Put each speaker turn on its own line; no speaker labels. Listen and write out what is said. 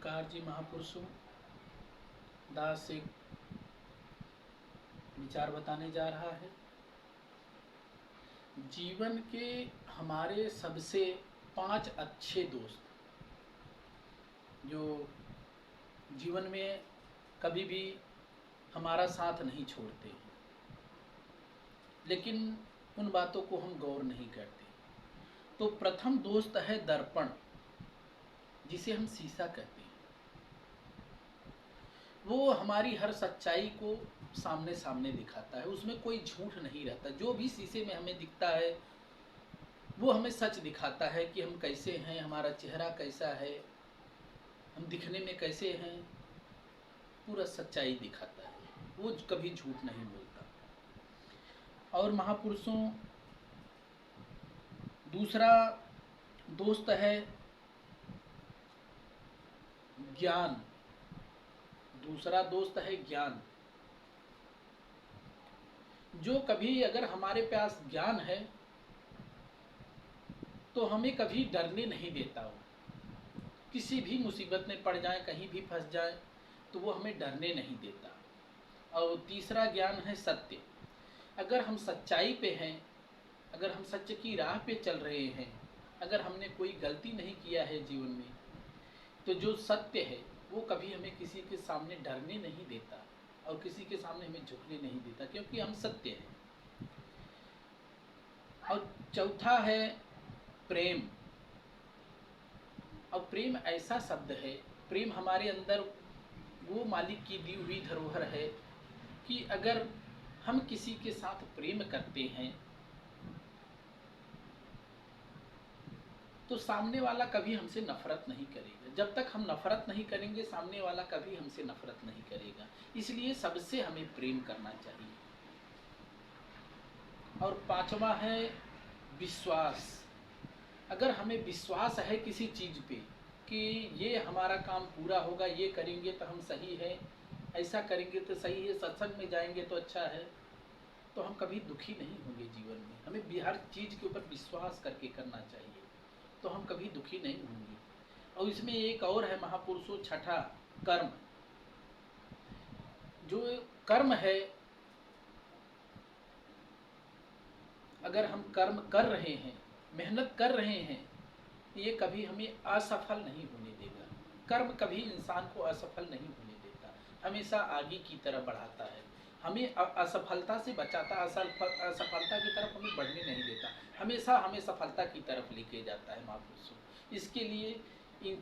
नमस्कार जी महापुरुषों। दास एक विचार बताने जा रहा है। जीवन के हमारे सबसे 5 अच्छे दोस्त जो जीवन में कभी भी हमारा साथ नहीं छोड़ते हैं, लेकिन उन बातों को हम गौर नहीं करते। तो प्रथम दोस्त है दर्पण, जिसे हम शीशा कहते हैं। वो हमारी हर सच्चाई को सामने सामने दिखाता है, उसमें कोई झूठ नहीं रहता। जो भी शीशे में हमें दिखता है वो हमें सच दिखाता है कि हम कैसे हैं, हमारा चेहरा कैसा है, हम दिखने में कैसे हैं, पूरा सच्चाई दिखाता है। वो कभी झूठ नहीं बोलता। और महापुरुषों, दूसरा दोस्त है ज्ञान। दूसरा दोस्त है ज्ञान, जो कभी अगर हमारे पास ज्ञान है तो हमें कभी डरने नहीं देता। हो किसी भी मुसीबत में पड़ जाए, कहीं भी फंस जाए, तो वो हमें डरने नहीं देता। और तीसरा ज्ञान है सत्य। अगर हम सच्चाई पे हैं, अगर हम सत्य की राह पे चल रहे हैं, अगर हमने कोई गलती नहीं किया है जीवन में, तो जो सत्य है वो कभी हमें किसी के सामने डरने नहीं देता और किसी के सामने हमें झुकने नहीं देता, क्योंकि हम सत्य हैं। और चौथा है प्रेम। और प्रेम ऐसा शब्द है, प्रेम हमारे अंदर वो मालिक की दी हुई धरोहर है कि अगर हम किसी के साथ प्रेम करते हैं तो सामने वाला कभी हमसे नफरत नहीं करेगा। जब तक हम नफरत नहीं करेंगे, सामने वाला कभी हमसे नफरत नहीं करेगा। इसलिए सबसे हमें प्रेम करना चाहिए। और पांचवा है विश्वास। अगर हमें विश्वास है किसी चीज़ पे कि ये हमारा काम पूरा होगा, ये करेंगे तो हम सही है, ऐसा करेंगे तो सही है, सत्संग में जाएंगे तो अच्छा है, तो हम कभी दुखी नहीं होंगे जीवन में। हमें हर चीज़ के ऊपर विश्वास करके करना चाहिए, तो हम कभी दुखी नहीं होंगे। और इसमें एक और है महापुरुषों, छठा कर्म। जो कर्म है, अगर हम कर्म कर रहे हैं, मेहनत कर रहे हैं, ये कभी हमें असफल नहीं होने देगा। कर्म कभी इंसान को असफल नहीं होने देता, हमेशा आगे की तरफ बढ़ाता है, हमें असफलता से बचाता, असफलता की तरफ हमें बढ़ने नहीं देता, हमेशा हमें सफलता की तरफ लेके जाता है महापुरुषों। इसके लिए इन